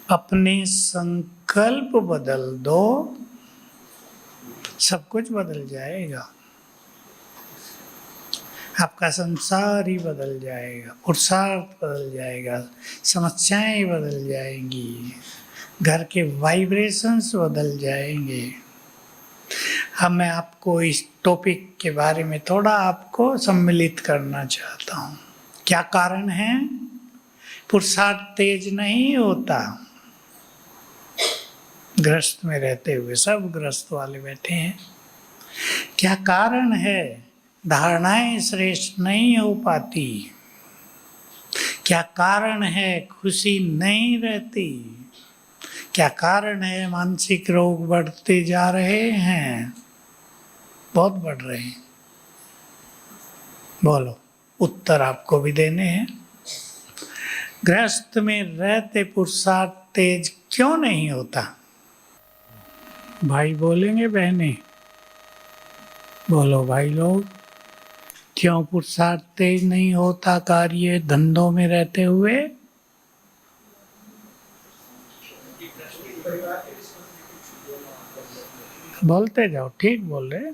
अपने संकल्प बदल दो, सब कुछ बदल जाएगा। आपका संसार ही बदल जाएगा, पुरुषार्थ बदल जाएगा, समस्याएं बदल जाएंगी, घर के वाइब्रेशंस बदल जाएंगे। अब मैं आपको इस टॉपिक के बारे में थोड़ा आपको सम्मिलित करना चाहता हूँ। क्या कारण है? पुरुषार्थ तेज नहीं होता। ग्रस्त में रहते हुए सब ग्रस्त वाले बैठे हैं। क्या कारण है? धारणाएं श्रेष्ठ नहीं हो पाती। क्या कारण है? खुशी नहीं रहती। क्या कारण है? मानसिक रोग बढ़ते जा रहे हैं, बहुत बढ़ रहे हैं। बोलो, उत्तर आपको भी देने हैं। गृहस्थ में रहते पुरुषार्थ तेज क्यों नहीं होता? भाई बोलेंगे, बहनें बोलो। भाई लोग, क्यों पुरुषार्थ तेज नहीं होता कार्य धंधों में रहते हुए? बोलते जाओ, ठीक बोल रहे।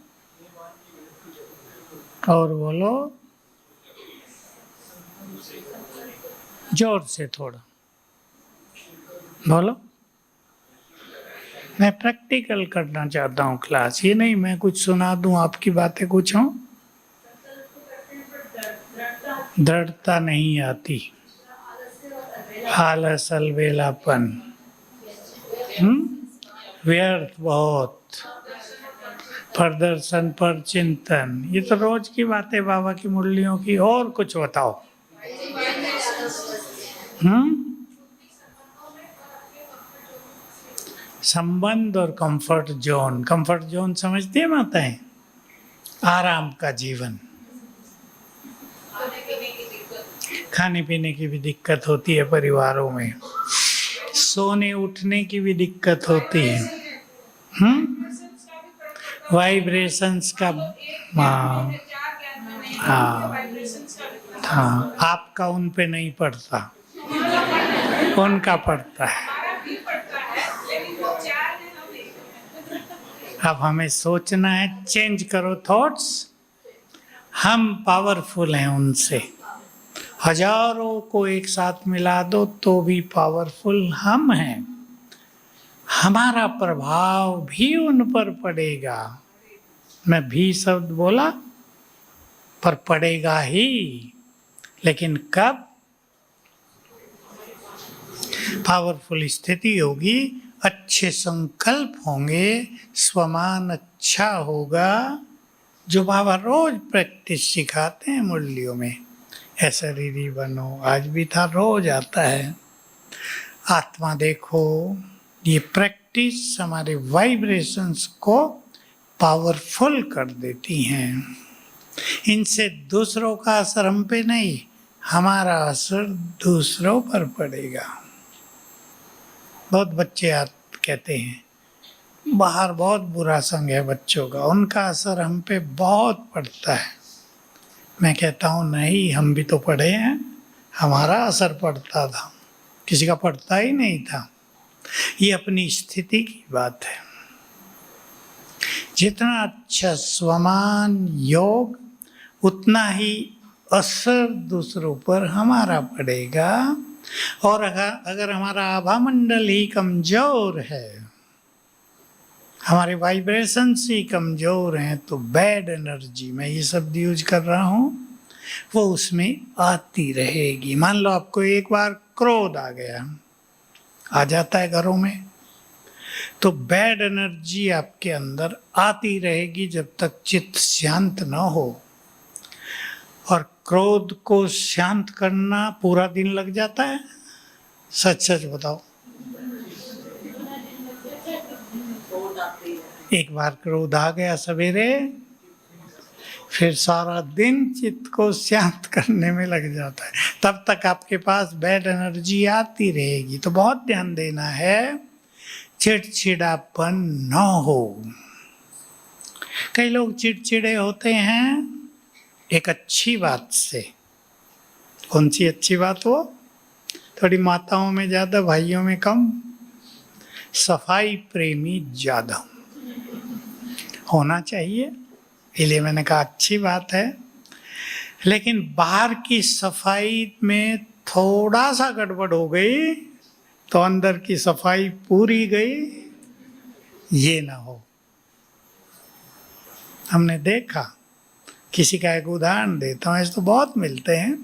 और बोलो जोर से थोड़ा बोलो। मैं प्रैक्टिकल करना चाहता हूँ क्लास, ये नहीं मैं कुछ सुना दूं, आपकी बातें कुछ हों। दृढ़ता नहीं आती, आलस, अलबेलापन, व्यर्थ बहुत, प्रदर्शन पर चिंतन। ये तो रोज की बातें बाबा की मुरलियों की। और कुछ बताओ। संबंध और कंफर्ट जोन। कंफर्ट जोन समझती है माताएं? आराम का जीवन। खाने पीने की भी दिक्कत होती है परिवारों में, सोने उठने की भी दिक्कत होती है। वाइब्रेशंस का। हाँ हाँ हाँ, आपका उन पे नहीं पड़ता, उनका पड़ता है। अब हमें सोचना है, चेंज करो थॉट्स। हम पावरफुल हैं उनसे। हजारों को एक साथ मिला दो तो भी पावरफुल हम हैं। हमारा प्रभाव भी उन पर पड़ेगा। मैं भी शब्द बोला, पर पड़ेगा ही। लेकिन कब? पावरफुल स्थिति होगी, अच्छे संकल्प होंगे, स्वमान अच्छा होगा, जो बाबा रोज प्रैक्टिस सिखाते हैं मुरलियों में। ऐसा दीदी बनो, आज भी था, रोज आता है। आत्मा देखो, ये प्रैक्टिस हमारे वाइब्रेशंस को पावरफुल कर देती हैं। इनसे दूसरों का असर हम पे नहीं, हमारा असर दूसरों पर पड़ेगा। बहुत बच्चे कहते हैं बाहर बहुत बुरा संग है बच्चों का, उनका असर हम पे बहुत पड़ता है। मैं कहता हूँ नहीं, हम भी तो पढ़े हैं, हमारा असर पड़ता था, किसी का पड़ता ही नहीं था। ये अपनी स्थिति की बात है। जितना अच्छा स्वमान योग, उतना ही असर दूसरों पर हमारा पड़ेगा। और अगर हमारा आभा मंडल ही कमजोर है, हमारे वाइब्रेशंस ही कमजोर हैं, तो बैड एनर्जी, मैं ये शब्द यूज कर रहा हूँ, वो उसमें आती रहेगी। मान लो आपको एक बार क्रोध आ गया, आ जाता है घरों में, तो बैड एनर्जी आपके अंदर आती रहेगी जब तक चित्त शांत न हो। और क्रोध को शांत करना पूरा दिन लग जाता है, सच सच बताओ। एक बार क्रोध आ गया सवेरे, फिर सारा दिन चित्त को शांत करने में लग जाता है, तब तक आपके पास बैड एनर्जी आती रहेगी। तो बहुत ध्यान देना है, चिड़चिड़ापन न हो। कई लोग चिड़चिड़े होते हैं एक अच्छी बात से। कौन सी अच्छी बात हो? थोड़ी माताओं में ज़्यादा, भाइयों में कम, सफाई प्रेमी ज़्यादा होना चाहिए। इसलिए मैंने कहा अच्छी बात है, लेकिन बाहर की सफाई में थोड़ा सा गड़बड़ हो गई तो अंदर की सफाई पूरी गई, ये ना हो। हमने देखा, किसी का एक उदाहरण देता हूँ, ऐसे तो बहुत मिलते हैं।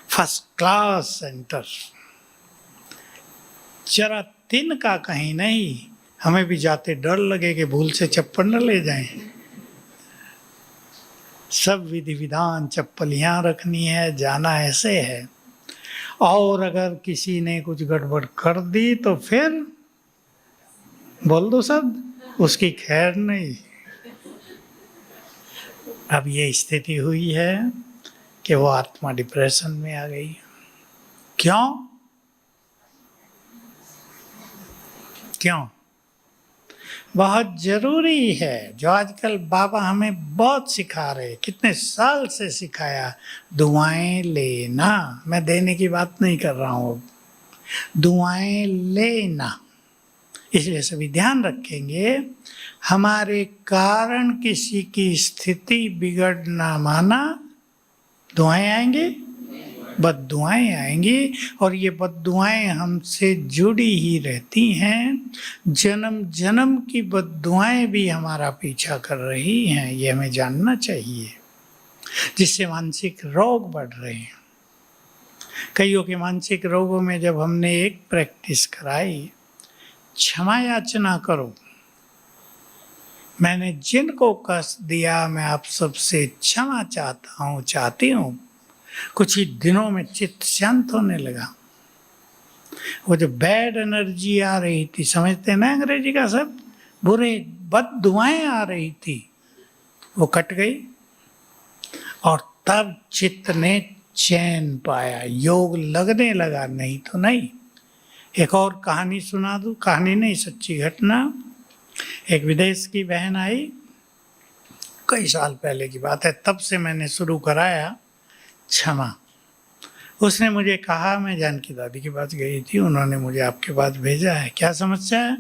फर्स्ट क्लास सेंटर, जरा दिन का कहीं नहीं, हमें भी जाते डर लगे कि भूल से चप्पल न ले जाएं। सब विधि विधान, चप्पल यहाँ रखनी है, जाना ऐसे है। और अगर किसी ने कुछ गड़बड़ कर दी तो फिर बोल दो सब, उसकी खैर नहीं। अब ये स्थिति हुई है कि वो आत्मा डिप्रेशन में आ गई। क्यों? बहुत जरूरी है, जो आजकल बाबा हमें बहुत सिखा रहे, कितने साल से सिखाया, दुआएं लेना। मैं देने की बात नहीं कर रहा हूँ, दुआएं लेना। इसलिए सभी ध्यान रखेंगे, हमारे कारण किसी की स्थिति बिगड़ना माना दुआएं आएंगी, बद्दुआएं आएंगी, और ये बद्दुआएं हमसे जुड़ी ही रहती हैं। जन्म जन्म की बद्दुआएं भी हमारा पीछा कर रही हैं, ये हमें जानना चाहिए, जिससे मानसिक रोग बढ़ रहे हैं। कईयों के मानसिक रोगों में जब हमने एक प्रैक्टिस कराई, क्षमा याचना करो, मैंने जिनको कष्ट दिया मैं आप सबसे क्षमा चाहता हूँ, चाहती हूँ, कुछ ही दिनों में चित्त शांत होने लगा। वो जो बैड एनर्जी आ रही थी, समझते हैं ना अंग्रेजी का सब, बुरे बद दुआएं आ रही थी, वो कट गई, और तब चित्त ने चैन पाया, योग लगने लगा, नहीं तो नहीं। एक और कहानी सुना दूं, कहानी नहीं सच्ची घटना। एक विदेश की बहन आई, कई साल पहले की बात है, तब से मैंने शुरू कराया क्षमा। उसने मुझे कहा, मैं जानकी दादी के पास गई थी, उन्होंने मुझे आपके पास भेजा है, क्या समस्या है?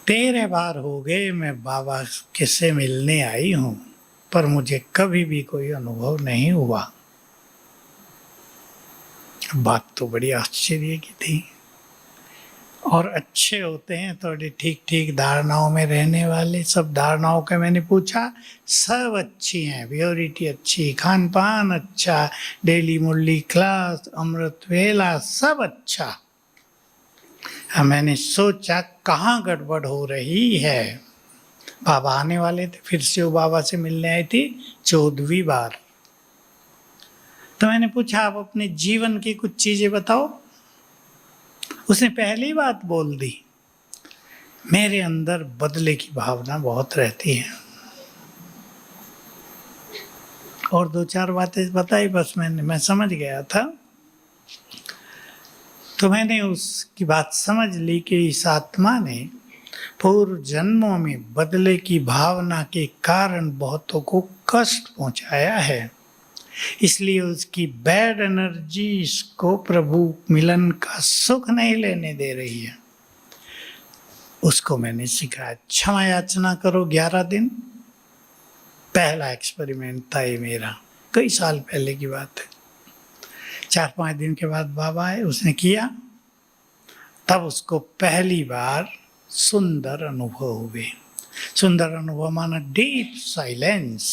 13 बार हो गए मैं बाबा किससे मिलने आई हूँ, पर मुझे कभी भी कोई अनुभव नहीं हुआ। बात तो बड़ी आश्चर्य की थी। और अच्छे होते हैं थोड़ी ठीक ठीक धारणाओं में रहने वाले, सब धारणाओं का मैंने पूछा, सब अच्छी हैं, प्योरिटी अच्छी, खान पान अच्छा, डेली मुरली क्लास, अमृत वेला, सब अच्छा। मैंने सोचा कहाँ गड़बड़ हो रही है। बाबा आने वाले थे, फिर से वो बाबा से मिलने आई थी 14वीं बार। तो मैंने पूछा, आप अपने जीवन की कुछ चीजें बताओ। उसने पहली बात बोल दी, मेरे अंदर बदले की भावना बहुत रहती है। और 2-4 बातें बताई, बस मैं समझ गया था। तो मैंने उसकी बात समझ ली कि इस आत्मा ने पूर्व जन्मों में बदले की भावना के कारण बहुतों को कष्ट पहुंचाया है, इसलिए उसकी बैड एनर्जी इसको प्रभु मिलन का सुख नहीं लेने दे रही है। उसको मैंने सिखाया, क्षमा याचना करो 11 दिन। पहला एक्सपेरिमेंट था ये मेरा, कई साल पहले की बात है। 4-5 दिन के बाद बाबा आए, उसने किया, तब उसको पहली बार सुंदर अनुभव हुए। सुंदर अनुभव माना डीप साइलेंस,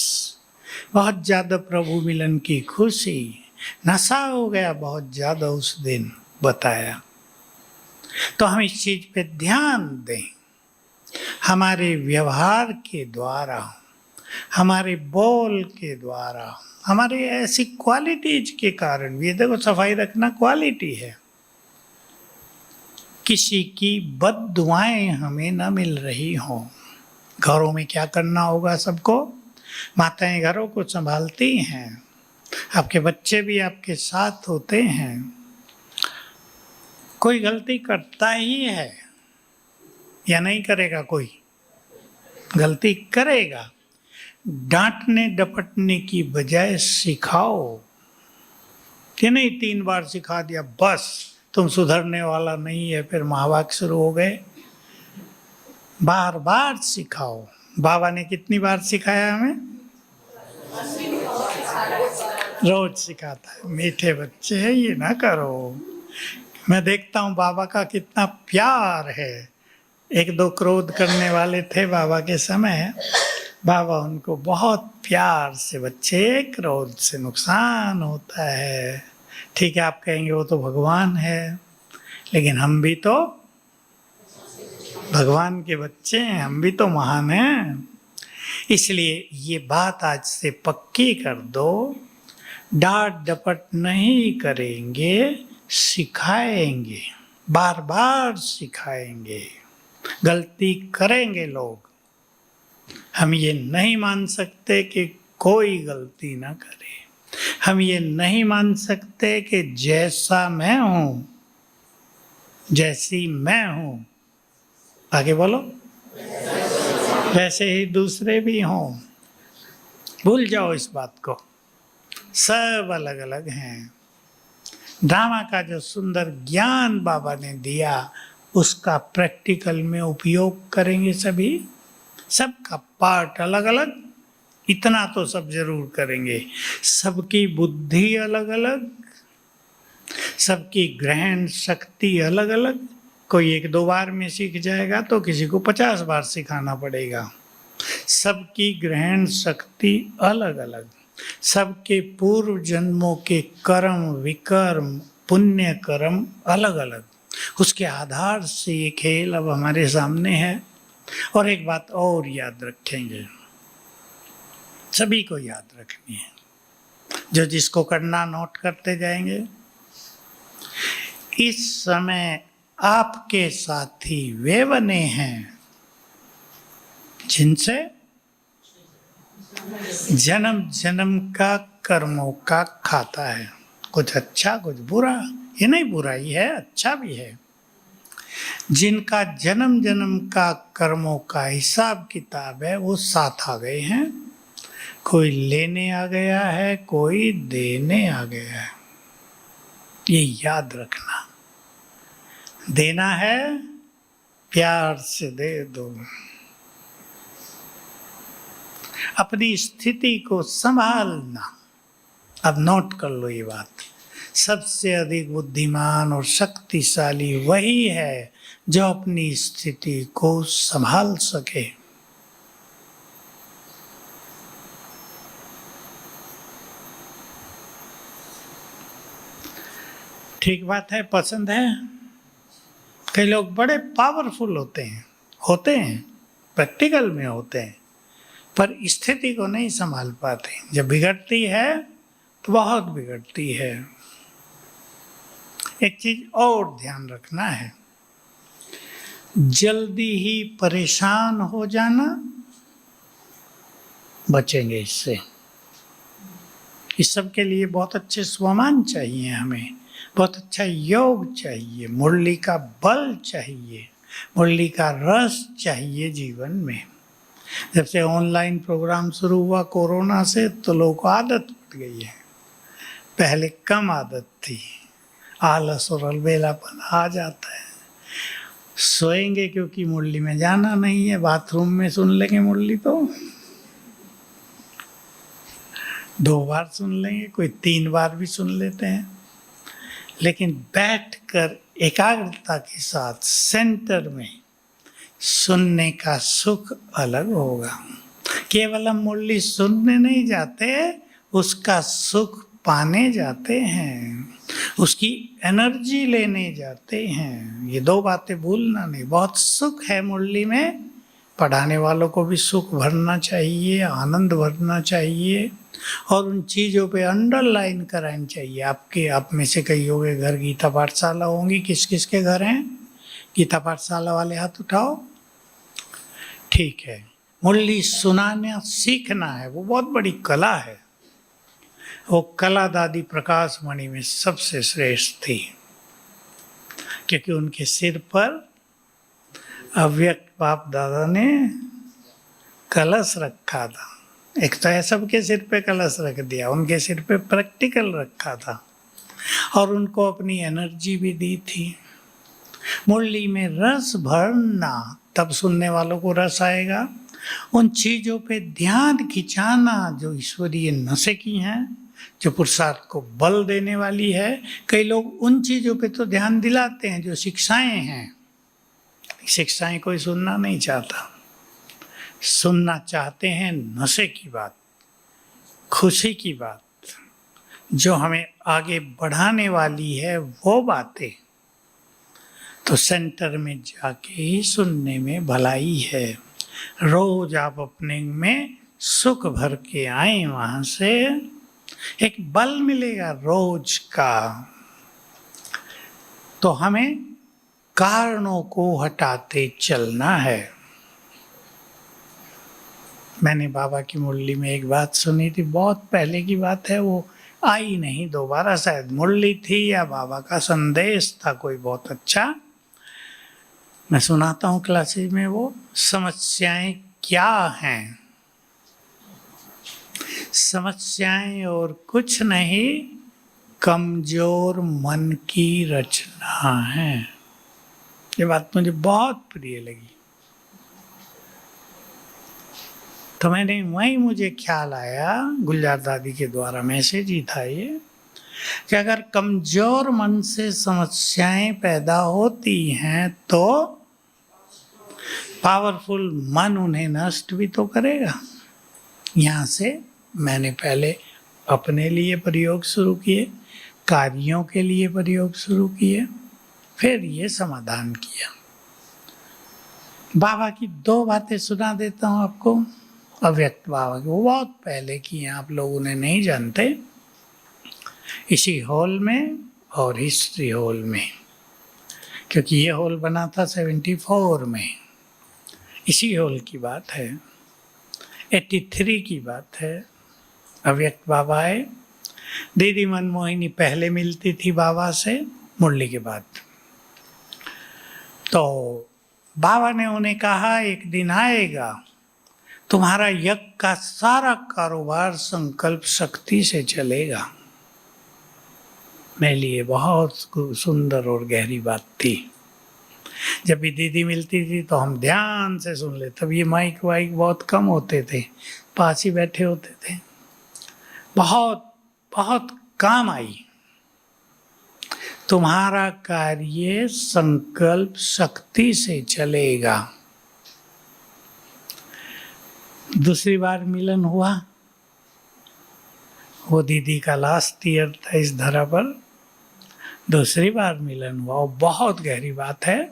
बहुत ज्यादा प्रभु मिलन की खुशी, नशा हो गया बहुत ज्यादा उस दिन, बताया। तो हम इस चीज पे ध्यान दें, हमारे व्यवहार के द्वारा, हमारे बोल के द्वारा, हमारे ऐसी क्वालिटीज के कारण भी, देखो सफाई रखना क्वालिटी है, किसी की बद दुआएं हमें न मिल रही हों। घरों में क्या करना होगा सबको, माताएं घरों को संभालती हैं, आपके बच्चे भी आपके साथ होते हैं, कोई गलती करता ही है या नहीं करेगा, कोई गलती करेगा, डांटने डपटने की बजाय सिखाओ, कि नहीं 3 बार सिखा दिया बस तुम सुधरने वाला नहीं है, फिर महावाक्य शुरू हो गए। बार बार सिखाओ। बाबा ने कितनी बार सिखाया हमें? रोज सिखाता है। मीठे बच्चे हैं, ये ना करो। मैं देखता हूँ बाबा का कितना प्यार है। 1-2 क्रोध करने वाले थे बाबा के समय, बाबा उनको बहुत प्यार से, बच्चे क्रोध से नुकसान होता है। ठीक है, आप कहेंगे वो तो भगवान है, लेकिन हम भी तो भगवान के बच्चे हैं, हम भी तो महान हैं। इसलिए ये बात आज से पक्की कर दो, डांट डपट नहीं करेंगे, सिखाएंगे, बार बार सिखाएंगे। गलती करेंगे लोग, हम ये नहीं मान सकते कि कोई गलती ना करे। हम ये नहीं मान सकते कि जैसा मैं हूं, जैसी मैं हूं, आगे बोलो, वैसे ही दूसरे भी हों। भूल जाओ इस बात को, सब अलग अलग हैं। ड्रामा का जो सुंदर ज्ञान बाबा ने दिया, उसका प्रैक्टिकल में उपयोग करेंगे सभी। सबका पार्ट अलग अलग, इतना तो सब जरूर करेंगे। सबकी बुद्धि अलग अलग, सबकी ग्रहण शक्ति अलग अलग। कोई 1-2 बार में सीख जाएगा तो किसी को 50 बार सिखाना पड़ेगा। सबकी ग्रहण शक्ति अलग अलग, सबके पूर्व जन्मों के कर्म विकर्म पुण्य कर्म अलग अलग, उसके आधार से ये खेल अब हमारे सामने है। और एक बात और याद रखेंगे, सभी को याद रखनी है, जो जिसको करना नोट करते जाएंगे। इस समय आपके साथी वे बने हैं जिनसे जन्म जन्म का कर्मों का खाता है, कुछ अच्छा कुछ बुरा। ये नहीं बुराई है, अच्छा भी है। जिनका जन्म जन्म का कर्मों का हिसाब किताब है, वो साथ आ गए हैं। कोई लेने आ गया है, कोई देने आ गया है। ये याद रखना। देना है, प्यार से दे दो। अपनी स्थिति को संभालना। अब नोट कर लो ये बात, सबसे अधिक बुद्धिमान और शक्तिशाली वही है जो अपनी स्थिति को संभाल सके। ठीक बात है, पसंद है। कई लोग बड़े पावरफुल होते हैं, प्रैक्टिकल में होते हैं, पर स्थिति को नहीं संभाल पाते। जब बिगड़ती है तो बहुत बिगड़ती है। एक चीज और ध्यान रखना है, जल्दी ही परेशान हो जाना, बचेंगे इससे। इस सब के लिए बहुत अच्छे स्वमान चाहिए हमें, बहुत अच्छा योग चाहिए, मुरली का बल चाहिए, मुरली का रस चाहिए जीवन में। जब से ऑनलाइन प्रोग्राम शुरू हुआ कोरोना से, तो लोगों को आदत पड़ गई है। पहले कम आदत थी, आलस और अलबेलापन आ जाता है। सोएंगे क्योंकि मुरली में जाना नहीं है, बाथरूम में सुन लेंगे मुरली, तो 2 बार सुन लेंगे, कोई 3 बार भी सुन लेते हैं। लेकिन बैठकर एकाग्रता के साथ सेंटर में सुनने का सुख अलग होगा। केवल हम मुरली सुनने नहीं जाते, उसका सुख पाने जाते हैं, उसकी एनर्जी लेने जाते हैं। ये 2 बातें भूलना नहीं। बहुत सुख है मुरली में, पढ़ाने वालों को भी सुख भरना चाहिए, आनंद भरना चाहिए, और उन चीज़ों पे अंडरलाइन करानी चाहिए। आप में से कई होंगे घर गीता पाठशाला होंगी, किस किस के घर हैं गीता पाठशाला वाले? हाथ उठाओ। ठीक है, मुरली सुनाना सीखना है, वो बहुत बड़ी कला है। वो कला दादी प्रकाश मणि में सबसे श्रेष्ठ थी, क्योंकि उनके सिर पर अव्यक्त बाप दादा ने कलश रखा था। एक तो है सबके सिर पे कलश रख दिया, उनके सिर पे प्रैक्टिकल रखा था। और उनको अपनी एनर्जी भी दी थी। मुरली में रस भरना, तब सुनने वालों को रस आएगा। उन चीजों पे ध्यान खिंचाना जो ईश्वरीय नशे की हैं, जो पुरुषार्थ को बल देने वाली है। कई लोग उन चीजों पे तो ध्यान दिलाते हैं जो शिक्षाएं हैं। शिक्षाएं कोई सुनना नहीं चाहता, सुनना चाहते हैं नशे की बात, खुशी की बात, जो हमें आगे बढ़ाने वाली है वो बातें। तो सेंटर में जाके ही सुनने में भलाई है। रोज आप अपने में सुख भर के आए, वहां से एक बल मिलेगा रोज का। तो हमें कारणों को हटाते चलना है। मैंने बाबा की मुरली में एक बात सुनी थी, बहुत पहले की बात है, वो आई नहीं दोबारा, शायद मुरली थी या बाबा का संदेश था कोई बहुत अच्छा। मैं सुनाता हूँ क्लासेस में। वो समस्याएं क्या हैं? समस्याएं और कुछ नहीं, कमजोर मन की रचना है। ये बात मुझे बहुत प्रिय लगी। तो मैंने वहीं मुझे ख्याल आया, गुलजार दादी के द्वारा मैसेज ही था ये, कि अगर कमजोर मन से समस्याएं पैदा होती हैं तो पावरफुल मन उन्हें नष्ट भी तो करेगा। यहाँ से मैंने पहले अपने लिए प्रयोग शुरू किए, कार्यों के लिए प्रयोग शुरू किए, फिर ये समाधान किया। बाबा की दो बातें सुना देता हूँ आपको, अव्यक्त बाबा की, वो बहुत पहले की हैं, आप लोग उन्हें नहीं जानते। इसी हॉल में और हिस्ट्री हॉल में, क्योंकि ये हॉल बना था 74 में, इसी हॉल की बात है। 83 की बात है। अव्यक्त बाबा आए। दीदी मनमोहिनी पहले मिलती थी बाबा से मुरली के बाद। तो बाबा ने उन्हें कहा, एक दिन आएगा तुम्हारा यज्ञ का सारा कारोबार संकल्प शक्ति से चलेगा। मेरे लिए बहुत सुंदर और गहरी बात थी। जब भी दीदी मिलती थी तो हम ध्यान से सुन लेते। तब ये माइक वाइक बहुत कम होते थे, पास ही बैठे होते थे। बहुत बहुत काम आई। तुम्हारा कार्य संकल्प शक्ति से चलेगा। दूसरी बार मिलन हुआ, वो दीदी का लास्ट ईयर था इस धरा पर। दूसरी बार मिलन हुआ, वो बहुत गहरी बात है,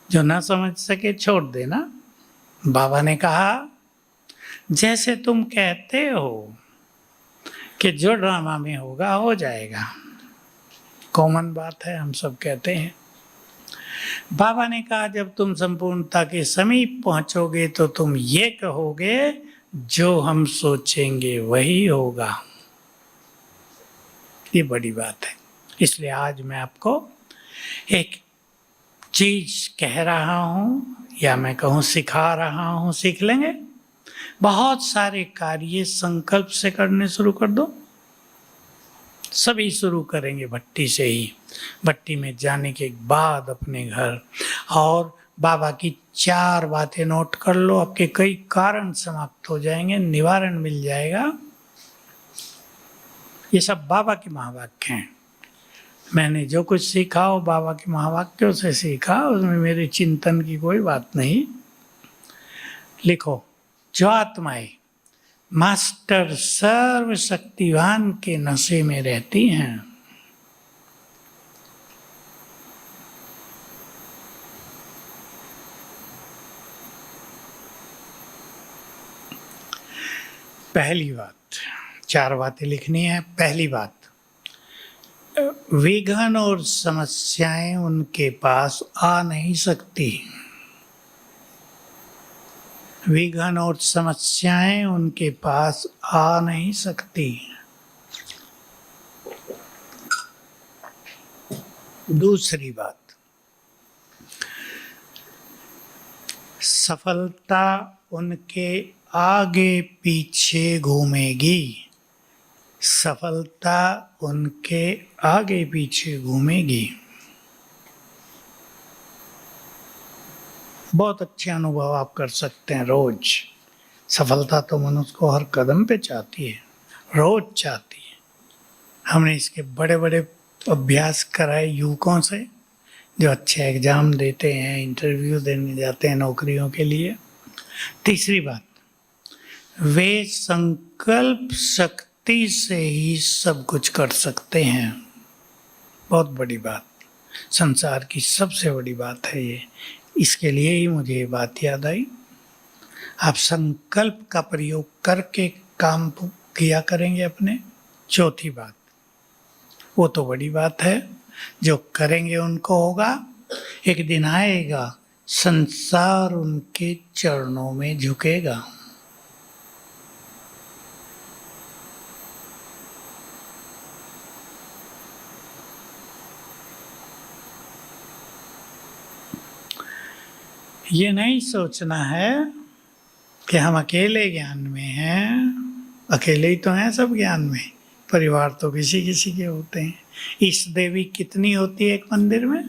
जो ना समझ सके छोड़ देना। बाबा ने कहा, जैसे तुम कहते हो कि जो ड्रामा में होगा हो जाएगा, कॉमन बात है, हम सब कहते हैं। बाबा ने कहा, जब तुम संपूर्णता के समीप पहुंचोगे तो तुम ये कहोगे, जो हम सोचेंगे वही होगा। ये बड़ी बात है। इसलिए आज मैं आपको एक चीज कह रहा हूं, या मैं कहूं सिखा रहा हूं, सीख लेंगे। बहुत सारे कार्य संकल्प से करने शुरू कर दो। सभी शुरू करेंगे भट्टी से ही। भट्टी में जाने के बाद अपने घर, और बाबा की 4 बातें नोट कर लो, आपके कई कारण समाप्त हो जाएंगे, निवारण मिल जाएगा। ये सब बाबा के महावाक्य हैं। मैंने जो कुछ सीखा वो बाबा के महावाक्यों से सीखा, उसमें मेरे चिंतन की कोई बात नहीं। लिखो, जो आत्माएं मास्टर सर्वशक्तिवान के नशे में रहती हैं, पहली बात, 4 बातें लिखनी है। पहली बात, विघ्न और समस्याएं उनके पास आ नहीं सकती। विघ्न और समस्याएं उनके पास आ नहीं सकती। दूसरी बात, सफलता उनके आगे पीछे घूमेगी, सफलता उनके आगे पीछे घूमेगी। बहुत अच्छे अनुभव आप कर सकते हैं रोज। सफलता तो मनुष्य को हर कदम पे चाहती है, रोज चाहती है। हमने इसके बड़े बड़े अभ्यास कराए युवकों से जो अच्छे एग्जाम देते हैं, इंटरव्यू देने जाते हैं नौकरियों के लिए। तीसरी बात, वे संकल्प शक्ति से ही सब कुछ कर सकते हैं। बहुत बड़ी बात, संसार की सबसे बड़ी बात है ये। इसके लिए ही मुझे ये बात याद आई। आप संकल्प का प्रयोग करके काम किया करेंगे अपने। चौथी बात, वो तो बड़ी बात है, जो करेंगे उनको होगा। एक दिन आएगा संसार उनके चरणों में झुकेगा। ये नहीं सोचना है कि हम अकेले ज्ञान में हैं। अकेले ही तो हैं सब ज्ञान में, परिवार तो किसी किसी के होते हैं। इस देवी कितनी होती है एक मंदिर में?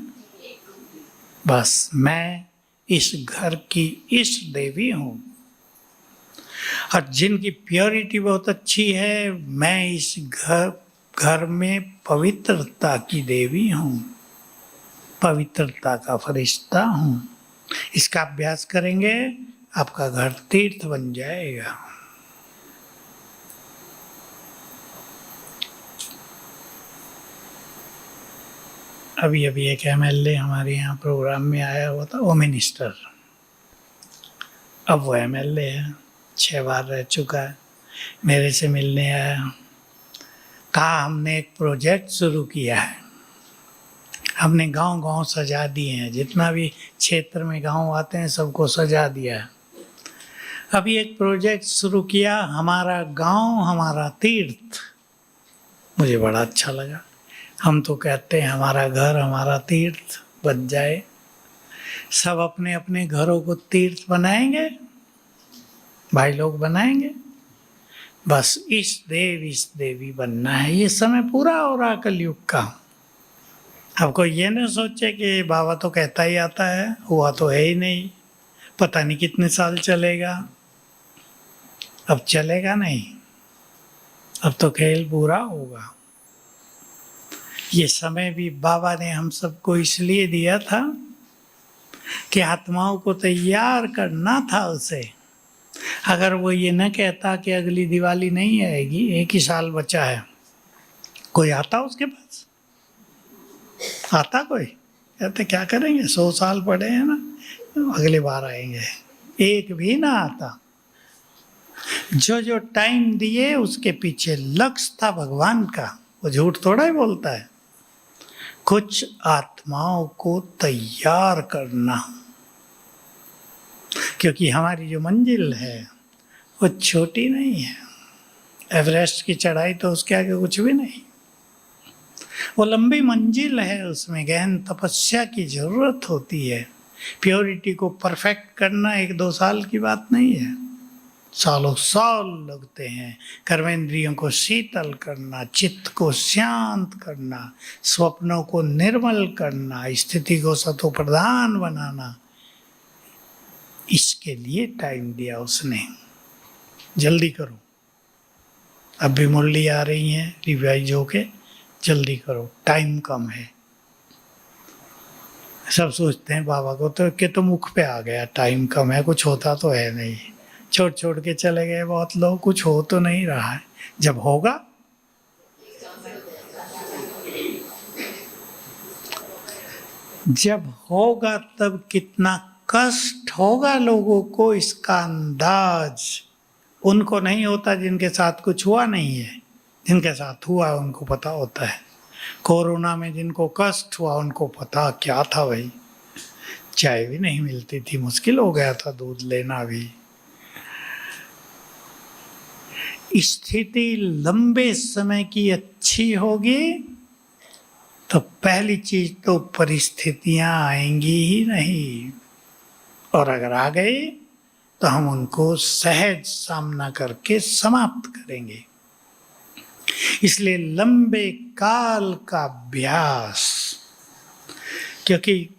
बस मैं इस घर की इस देवी हूँ। और जिनकी प्योरिटी बहुत अच्छी है, मैं इस घर में पवित्रता की देवी हूँ, पवित्रता का फरिश्ता हूँ। इसका अभ्यास करेंगे, आपका घर तीर्थ बन जाएगा। अभी अभी एक एमएलए हमारे यहाँ प्रोग्राम में आया हुआ था, वो मिनिस्टर, अब वो एमएलए है, 6 बार रह चुका है। मेरे से मिलने आया, कहा हमने एक प्रोजेक्ट शुरू किया है, हमने गांव-गांव सजा दिए हैं, जितना भी क्षेत्र में गांव आते हैं सबको सजा दिया है। अभी एक प्रोजेक्ट शुरू किया, हमारा गांव हमारा तीर्थ। मुझे बड़ा अच्छा लगा। हम तो कहते हैं हमारा घर हमारा तीर्थ बन जाए। सब अपने अपने घरों को तीर्थ बनाएंगे, भाई लोग बनाएंगे। बस इस देवी बनना है। ये समय पूरा हो रहा कलयुग का। अब कोई ये न सोचे कि बाबा तो कहता ही आता है, हुआ तो है ही नहीं, पता नहीं कितने साल चलेगा। अब चलेगा नहीं, अब तो खेल पूरा होगा। ये समय भी बाबा ने हम सबको इसलिए दिया था कि आत्माओं को तैयार करना था उसे। अगर वो ये न कहता कि अगली दिवाली नहीं आएगी, 1 ही साल बचा है, कोई आता उसके पास? आता कोई? कहते क्या करेंगे, 100 साल पड़े हैं ना, अगले बार आएंगे। एक भी ना आता। जो जो टाइम दिए उसके पीछे लक्ष्य था भगवान का, वो झूठ थोड़ा ही बोलता है। कुछ आत्माओं को तैयार करना, क्योंकि हमारी जो मंजिल है वो छोटी नहीं है। एवरेस्ट की चढ़ाई तो उसके आगे कुछ भी नहीं, वो लंबी मंजिल है। उसमें गहन तपस्या की जरूरत होती है। प्योरिटी को परफेक्ट करना 1-2 साल की बात नहीं है, सालों साल लगते हैं। कर्मेंद्रियों को शीतल करना, चित्त को शांत करना, स्वप्नों को निर्मल करना, स्थिति को सतो प्रधान बनाना, इसके लिए टाइम दिया उसने। जल्दी करो, अब भी मुरली आ रही है, रिवाइज होके जल्दी करो, टाइम कम है। सब सोचते हैं बाबा को तो मुख पे आ गया, टाइम कम है, कुछ होता तो है नहीं। छोड़ के चले गए बहुत लोग, कुछ हो तो नहीं रहा है। जब होगा तब कितना कष्ट होगा लोगों को, इसका अंदाज उनको नहीं होता जिनके साथ कुछ हुआ नहीं है। जिनके साथ हुआ उनको पता होता है। कोरोना में जिनको कष्ट हुआ उनको पता क्या था भाई, चाय भी नहीं मिलती थी, मुश्किल हो गया था दूध लेना भी। स्थिति लंबे समय की अच्छी होगी तो पहली चीज तो परिस्थितियां आएंगी ही नहीं, और अगर आ गई तो हम उनको सहज सामना करके समाप्त करेंगे। इसलिए लंबे काल का अभ्यास, क्योंकि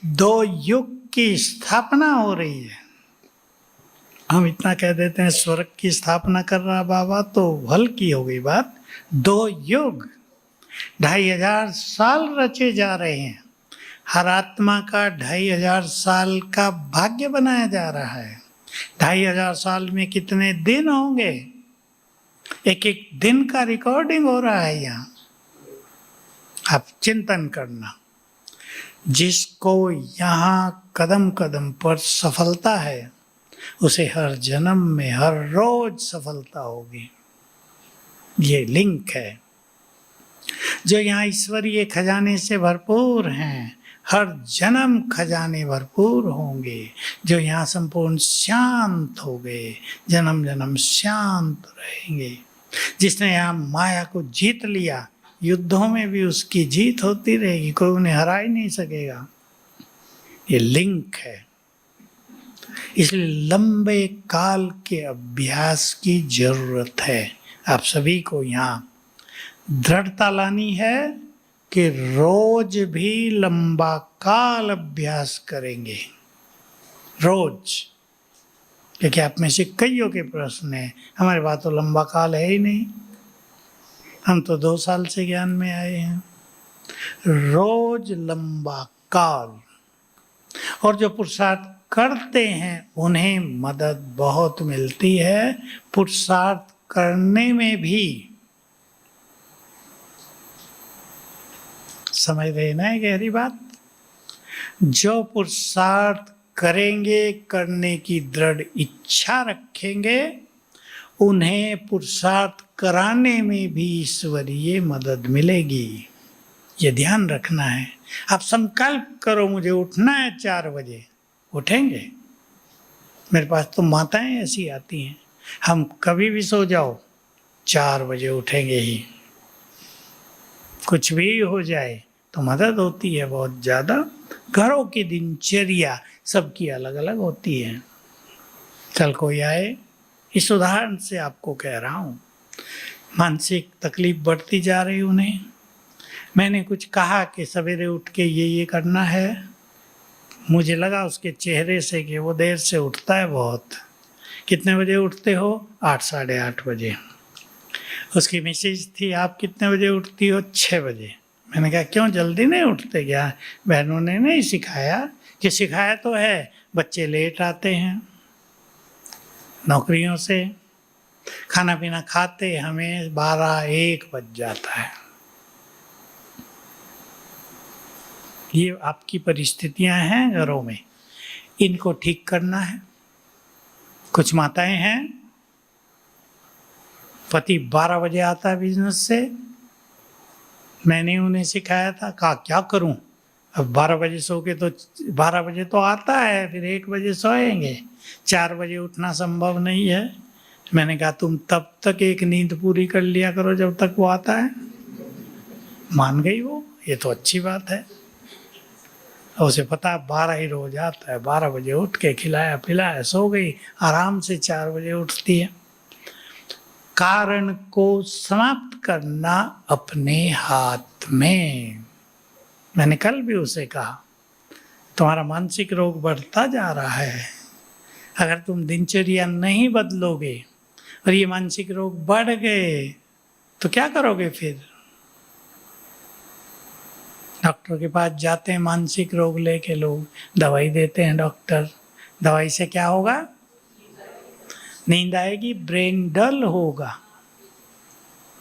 2 युग की स्थापना हो रही है। हम इतना कह देते हैं स्वर्ग की स्थापना कर रहा बाबा, तो हल्की हो गई बात। 2 युग, 2500 साल रचे जा रहे हैं। हर आत्मा का 2500 साल का भाग्य बनाया जा रहा है। 2500 साल में कितने दिन होंगे? एक एक दिन का रिकॉर्डिंग हो रहा है यहाँ। आप चिंतन करना, जिसको यहाँ कदम कदम पर सफलता है, उसे हर जन्म में हर रोज सफलता होगी। ये लिंक है। जो यहाँ ईश्वरीय खजाने से भरपूर हैं, हर जन्म खजाने भरपूर होंगे। जो यहाँ संपूर्ण शांत हो गए, जन्म जन्म शांत रहेंगे। जिसने यहाँ माया को जीत लिया, युद्धों में भी उसकी जीत होती रहेगी, कोई उन्हें हरा ही नहीं सकेगा। ये लिंक है। इसलिए लंबे काल के अभ्यास की जरूरत है। आप सभी को यहाँ दृढ़ता लानी है कि रोज भी लंबा काल अभ्यास करेंगे, रोज। क्योंकि आप में से कईयों के प्रश्न है, हमारे पास तो लंबा काल है ही नहीं, हम तो 2 साल से ज्ञान में आए हैं। रोज लंबा काल। और जो पुरुषार्थ करते हैं उन्हें मदद बहुत मिलती है। पुरुषार्थ करने में भी, समझ रहे ना गहरी बात? जो पुरुषार्थ करेंगे, करने की दृढ़ इच्छा रखेंगे, उन्हें पुरुषार्थ कराने में भी ईश्वरीय मदद मिलेगी। ये ध्यान रखना है। आप संकल्प करो मुझे उठना है 4 बजे, उठेंगे। मेरे पास तो माताएं ऐसी आती हैं, हम कभी भी सो जाओ 4 बजे उठेंगे ही। कुछ भी हो जाए तो मदद होती है बहुत ज़्यादा। घरों की दिनचर्या सबकी अलग अलग होती है। कल कोई आए, इस उदाहरण से आपको कह रहा हूँ, मानसिक तकलीफ बढ़ती जा रही उन्हें। मैंने कुछ कहा कि सवेरे उठ के ये करना है, मुझे लगा उसके चेहरे से कि वो देर से उठता है बहुत। कितने बजे उठते हो? 8 साढ़े 8 बजे। उसकी मैसेज थी, आप कितने बजे उठती हो? 6 बजे। मैंने कहा क्यों जल्दी नहीं उठते क्या? बहनों ने नहीं सिखाया? कि सिखाया तो है, बच्चे लेट आते हैं नौकरियों से, खाना पीना खाते हमें 12-1 बज जाता है। ये आपकी परिस्थितियां हैं घरों में, इनको ठीक करना है। कुछ माताएं हैं, पति 12 बजे आता है बिजनेस से, मैंने उन्हें सिखाया था, कहा क्या करूं, अब 12 बजे सो के तो 12 बजे तो आता है, फिर 1 बजे सोएंगे, 4 बजे उठना संभव नहीं है। मैंने कहा तुम तब तक एक नींद पूरी कर लिया करो जब तक वो आता है। मान गई वो, ये तो अच्छी बात है। उसे पता 12 ही रोज आता है, 12 बजे उठ के खिलाया पिलाया सो गई, आराम से 4 बजे उठती है। कारण को समाप्त करना अपने हाथ में। मैंने कल भी उसे कहा, तुम्हारा मानसिक रोग बढ़ता जा रहा है। अगर तुम दिनचर्या नहीं बदलोगे और ये मानसिक रोग बढ़ गए तो क्या करोगे फिर? डॉक्टर के पास जाते हैं मानसिक रोग लेके लोग, दवाई देते हैं डॉक्टर। दवाई से क्या होगा? नींद आएगी, ब्रेन डल होगा।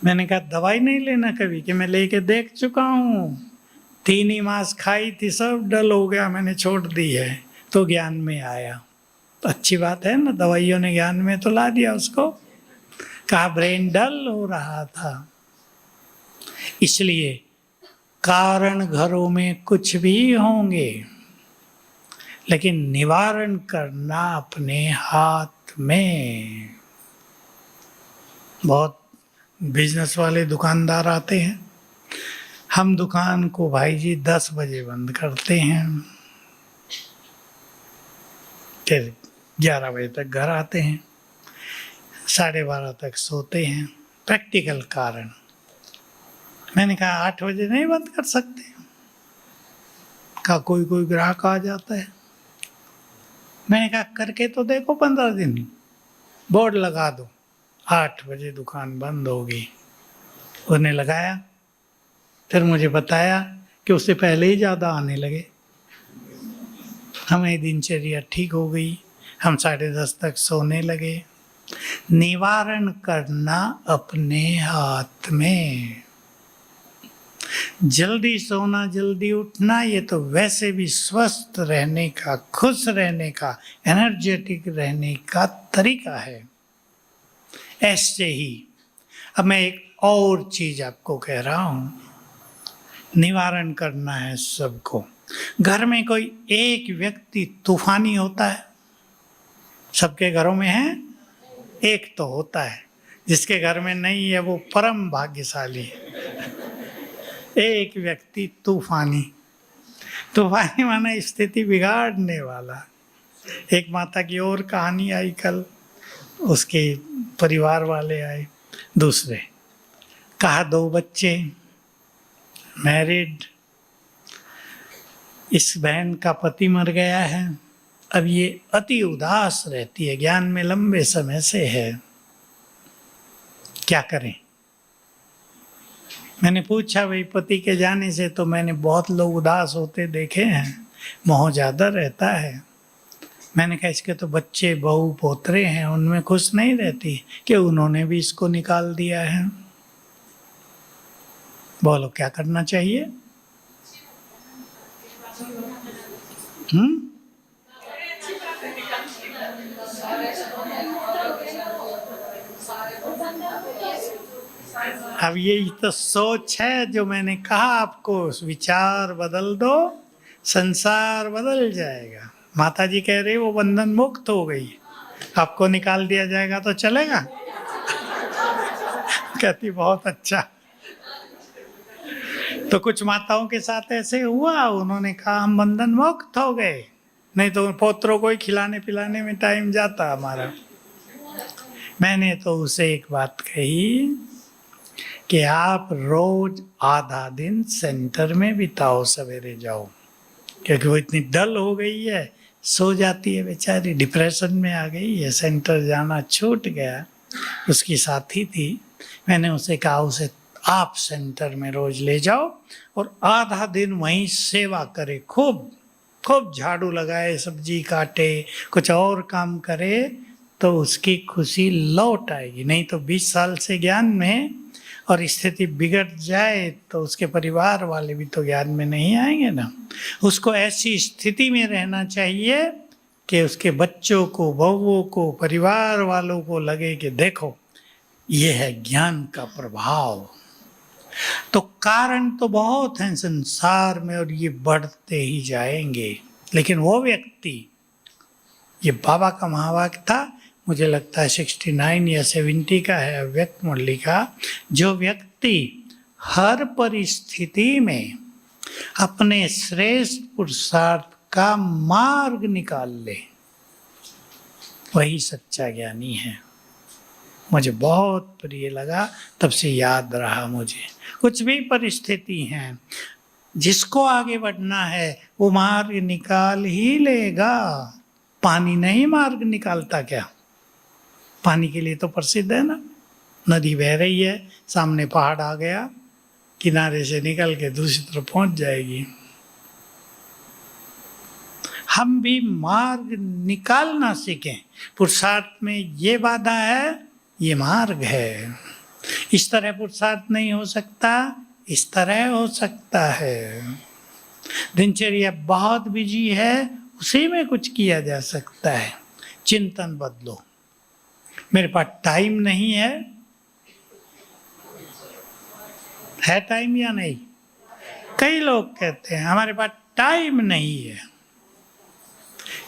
मैंने कहा दवाई नहीं लेना कभी, कि मैं लेके देख चुका हूँ, 3 ही मास खाई थी, सब डल हो गया, मैंने छोड़ दी है, तो ज्ञान में आया। तो अच्छी बात है ना, दवाइयों ने ज्ञान में तो ला दिया उसको। कहा ब्रेन डल हो रहा था। इसलिए कारण घरों में कुछ भी होंगे, लेकिन निवारण करना अपने हाथ में। बहुत बिजनेस वाले दुकानदार आते हैं, हम दुकान को भाई जी 10 बजे बंद करते हैं, फिर 11 बजे तक घर आते हैं, 12:30 तक सोते हैं। प्रैक्टिकल कारण। मैंने कहा 8 बजे नहीं बंद कर सकते? कहा कोई कोई ग्राहक आ जाता है। मैंने कहा करके तो देखो 15 दिन, बोर्ड लगा दो 8 बजे दुकान बंद होगी। उन्हें लगाया, फिर मुझे बताया कि उससे पहले ही ज़्यादा आने लगे। हमें दिनचर्या ठीक हो गई, हम 10:30 तक सोने लगे। निवारण करना अपने हाथ में। जल्दी सोना जल्दी उठना ये तो वैसे भी स्वस्थ रहने का, खुश रहने का, एनर्जेटिक रहने का तरीका है। ऐसे ही अब मैं एक और चीज आपको कह रहा हूं, निवारण करना है सबको। घर में कोई एक व्यक्ति तूफानी होता है? सबके घरों में है? एक तो होता है। जिसके घर में नहीं है वो परम भाग्यशाली है। एक व्यक्ति तूफानी। तूफानी माना स्थिति बिगाड़ने वाला। एक माता की और कहानी आई कल, उसके परिवार वाले आए, दूसरे कहा 2 बच्चे, मैरिड, इस बहन का पति मर गया है। अब ये अति उदास रहती है, ज्ञान में लंबे समय से है, क्या करें? मैंने पूछा भाई पति के जाने से तो मैंने बहुत लोग उदास होते देखे हैं, मोह ज़्यादा रहता है। मैंने कहा इसके तो बच्चे बहू पोतरे हैं, उनमें खुश नहीं रहती कि उन्होंने भी इसको निकाल दिया है। बोलो क्या करना चाहिए? अब यही तो सोच है जो मैंने कहा आपको, विचार बदल दो संसार बदल जाएगा। माता जी कह रही वो बंधन मुक्त हो गई, आपको निकाल दिया जाएगा तो चलेगा? कहती बहुत अच्छा। तो कुछ माताओं के साथ ऐसे हुआ, उन्होंने कहा हम बंधन मुक्त हो गए, नहीं तो पोतरों को ही खिलाने पिलाने में टाइम जाता हमारा। मैंने तो उसे एक बात कही कि आप रोज आधा दिन सेंटर में बिताओ, सवेरे जाओ, क्योंकि वो इतनी डल हो गई है, सो जाती है बेचारी, डिप्रेशन में आ गई है, सेंटर जाना छूट गया। उसकी साथी थी, मैंने उसे कहा उसे आप सेंटर में रोज ले जाओ और आधा दिन वहीं सेवा करे, खूब खूब झाड़ू लगाए, सब्जी काटे, कुछ और काम करे, तो उसकी खुशी लौट आएगी। नहीं तो 20 साल से ज्ञान में और स्थिति बिगड़ जाए तो उसके परिवार वाले भी तो ज्ञान में नहीं आएंगे ना। उसको ऐसी स्थिति में रहना चाहिए कि उसके बच्चों को, बहुओं को, परिवार वालों को लगे कि देखो ये है ज्ञान का प्रभाव। तो कारण तो बहुत हैं संसार में और ये बढ़ते ही जाएंगे, लेकिन वो व्यक्ति, ये बाबा का महावाक्य था, मुझे लगता है 69 या 70 का है, अव्यक्त मुरली का, जो व्यक्ति हर परिस्थिति में अपने श्रेष्ठ पुरुषार्थ का मार्ग निकाल ले, वही सच्चा ज्ञानी है। मुझे बहुत प्रिय लगा, तब से याद रहा मुझे। कुछ भी परिस्थिति है, जिसको आगे बढ़ना है वो मार्ग निकाल ही लेगा। पानी नहीं मार्ग निकालता क्या? पानी के लिए तो प्रसिद्ध है ना, नदी बह रही है, सामने पहाड़ आ गया, किनारे से निकल के दूसरी तरफ पहुंच जाएगी। हम भी मार्ग निकालना सीखें। पुरुषार्थ में ये बाधा है, ये मार्ग है। इस तरह पुरुषार्थ नहीं हो सकता, इस तरह हो सकता है। दिनचर्या बहुत बिजी है, उसी में कुछ किया जा सकता है। चिंतन बदलो। मेरे पास टाइम नहीं है टाइम या नहीं? कई लोग कहते हैं हमारे पास टाइम नहीं है।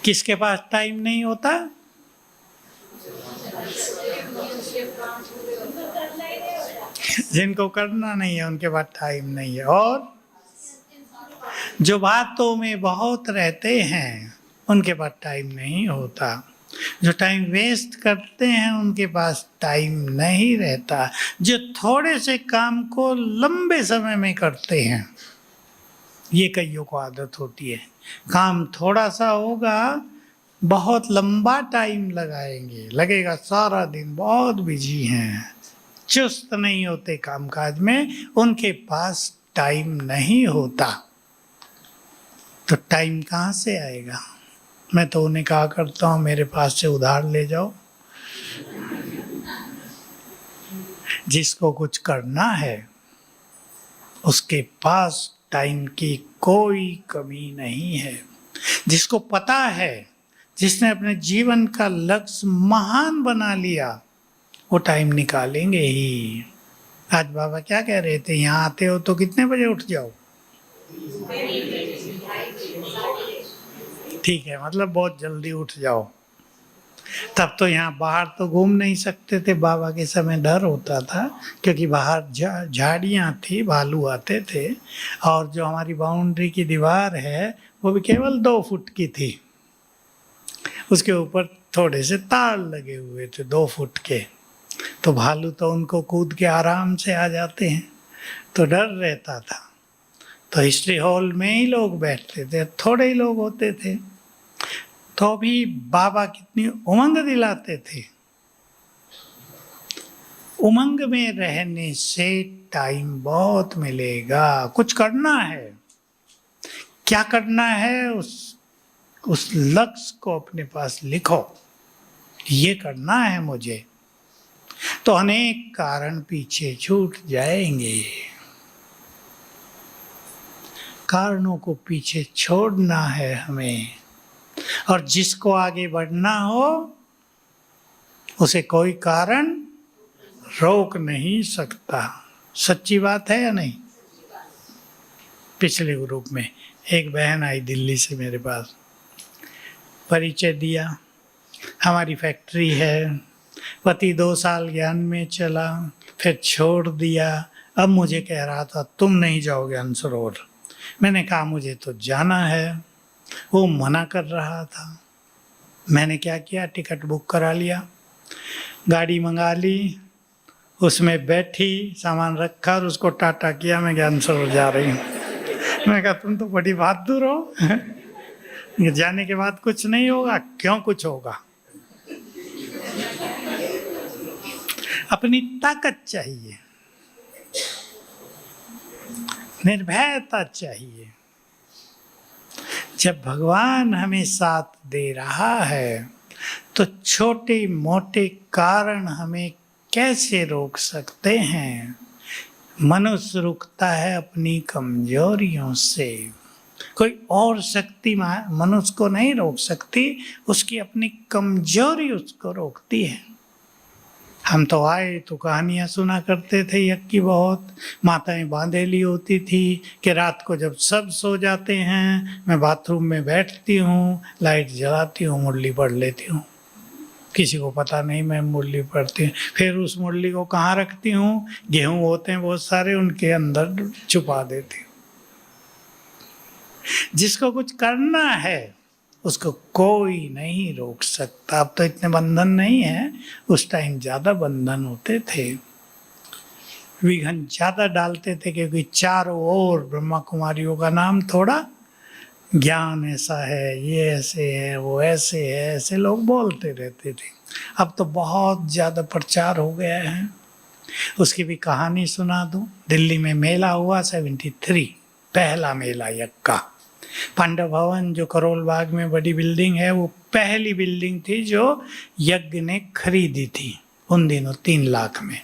किसके पास टाइम नहीं होता? जिनको करना नहीं है उनके पास टाइम नहीं है। और जो बातों में बहुत रहते हैं उनके पास टाइम नहीं होता। जो टाइम वेस्ट करते हैं उनके पास टाइम नहीं रहता। जो थोड़े से काम को लंबे समय में करते हैं, ये कईयों को आदत होती है। काम थोड़ा सा होगा, बहुत लंबा टाइम लगेगा, सारा दिन बहुत बिजी हैं, चुस्त नहीं होते कामकाज में, उनके पास टाइम नहीं होता। तो टाइम कहाँ से आएगा? मैं तो उन्हें कहा करता हूँ, मेरे पास से उधार ले जाओ। जिसको कुछ करना है उसके पास टाइम की कोई कमी नहीं है। जिसको पता है, जिसने अपने जीवन का लक्ष्य महान बना लिया, वो टाइम निकालेंगे ही। आज बाबा क्या कह रहे थे, यहाँ आते हो तो कितने बजे उठ जाओ? ठीक है, मतलब बहुत जल्दी उठ जाओ। तब तो यहाँ बाहर तो घूम नहीं सकते थे, बाबा के समय डर होता था, क्योंकि बाहर झाड़ियाँ थी, भालू आते थे, और जो हमारी बाउंड्री की दीवार है वो भी केवल 2 फुट की थी। उसके ऊपर थोड़े से तार लगे हुए थे 2 फुट के, तो भालू तो उनको कूद के आराम से आ जाते हैं, तो डर रहता था। तो हिस्ट्री हॉल में ही लोग बैठते थे, थोड़े ही लोग होते थे, तो भी बाबा कितनी उमंग दिलाते थे। उमंग में रहने से टाइम बहुत मिलेगा। कुछ करना है, क्या करना है, उस लक्ष्य को अपने पास लिखो, ये करना है मुझे, तो अनेक कारण पीछे छूट जाएंगे। कारणों को पीछे छोड़ना है हमें, और जिसको आगे बढ़ना हो उसे कोई कारण रोक नहीं सकता। सच्ची बात है या नहीं? पिछले ग्रुप में एक बहन आई दिल्ली से मेरे पास, परिचय दिया, हमारी फैक्ट्री है, पति 2 साल ज्ञान में चला, फिर छोड़ दिया, अब मुझे कह रहा था तुम नहीं जाओगे अनसरोवर। मैंने कहा मुझे तो जाना है, वो मना कर रहा था। मैंने क्या किया, टिकट बुक करा लिया, गाड़ी मंगा ली, उसमें बैठी, सामान रखा और उसको टाटा किया, मैं ज्ञान सरोवर जा रही हूँ। मैं कहा तुम तो बड़ी बहादुर हो। जाने के बाद कुछ नहीं होगा? क्यों कुछ होगा? अपनी ताकत चाहिए, निर्भयता चाहिए। जब भगवान हमें साथ दे रहा है तो छोटे मोटे कारण हमें कैसे रोक सकते हैं? मनुष्य रुकता है अपनी कमजोरियों से, कोई और शक्ति मनुष्य को नहीं रोक सकती, उसकी अपनी कमजोरी उसको रोकती है। हम तो आए तो कहानियाँ सुना करते थे यज्ञ की, बहुत माताएं बांधेली होती थी कि रात को जब सब सो जाते हैं मैं बाथरूम में बैठती हूँ, लाइट जलाती हूँ, मुरली पढ़ लेती हूँ, किसी को पता नहीं मैं मुरली पढ़ती हूँ। फिर उस मुरली को कहाँ रखती हूँ, गेहूँ होते हैं बहुत सारे, उनके अंदर छुपा देती हूँ। जिसको कुछ करना है उसको कोई नहीं रोक सकता। अब तो इतने बंधन नहीं है, उस टाइम ज्यादा बंधन होते थे, विघन ज्यादा डालते थे, क्योंकि चारों ओर ब्रह्मा कुमारियों का नाम थोड़ा, ज्ञान ऐसा है, ये ऐसे है, वो ऐसे है, ऐसे लोग बोलते रहते थे। अब तो बहुत ज्यादा प्रचार हो गया है। उसकी भी कहानी सुना दूं। दिल्ली में मेला हुआ 73, पहला मेला यज्ञ का। पांडव भवन जो करोल बाग में बड़ी बिल्डिंग है, वो पहली बिल्डिंग थी जो यज्ञ ने खरीदी थी उन दिनों 3 लाख में।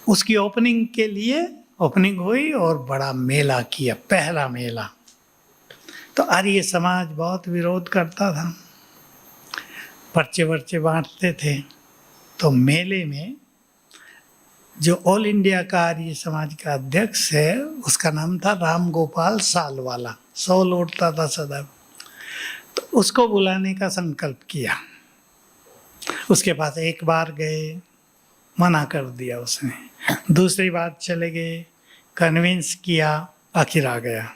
उसकी ओपनिंग के लिए ओपनिंग हुई और बड़ा मेला किया, पहला मेला। तो आर्य समाज बहुत विरोध करता था, पर्चे वर्चे बांटते थे। तो मेले में जो ऑल इंडिया का आर्य समाज का अध्यक्ष है, उसका नाम था राम गोपाल सालवाला, 100 लौटता था सदा। तो उसको बुलाने का संकल्प किया। उसके पास एक बार गए, मना कर दिया उसने, दूसरी बार चले गए, कन्विंस किया, आखिर आ गया।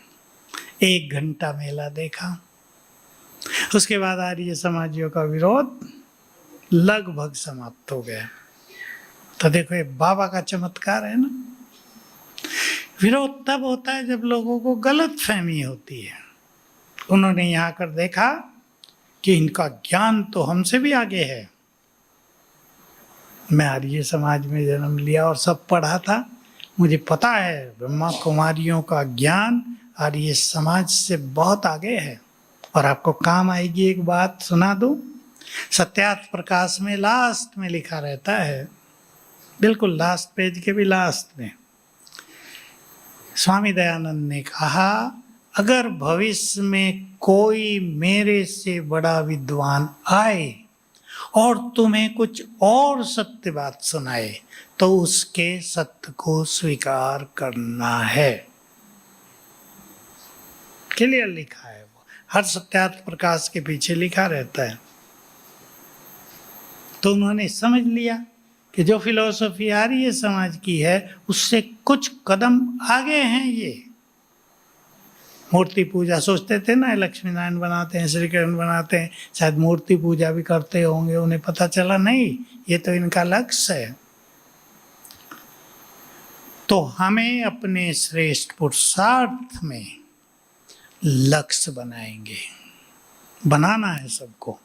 1 घंटा मेला देखा, उसके बाद आर्य समाजियों का विरोध लगभग समाप्त हो गया। तो देखो ये बाबा का चमत्कार है ना। विरोध तब होता है जब लोगों को गलत फहमी होती है। उन्होंने यहाँ कर देखा कि इनका ज्ञान तो हमसे भी आगे है। मैं आर्य समाज में जन्म लिया और सब पढ़ा था, मुझे पता है ब्रह्मा कुमारियों का ज्ञान आर्य समाज से बहुत आगे है। और आपको काम आएगी एक बात सुना दूं, सत्यार्थ प्रकाश में लास्ट में लिखा रहता है, बिल्कुल लास्ट पेज के भी लास्ट में, स्वामी दयानंद ने कहा अगर भविष्य में कोई मेरे से बड़ा विद्वान आए और तुम्हें कुछ और सत्य बात सुनाए तो उसके सत्य को स्वीकार करना है। क्लियर लिखा है, वो हर सत्यार्थ प्रकाश के पीछे लिखा रहता है। तो उन्होंने समझ लिया कि जो फिलॉसफी आर्य समाज की है उससे कुछ कदम आगे हैं। ये मूर्ति पूजा सोचते थे ना, लक्ष्मी नारायण बनाते हैं, श्री कृष्ण बनाते हैं, शायद मूर्ति पूजा भी करते होंगे, उन्हें पता चला नहीं ये तो इनका लक्ष्य है। तो हमें अपने श्रेष्ठ पुरुषार्थ में लक्ष्य बनाएंगे, बनाना है सबको।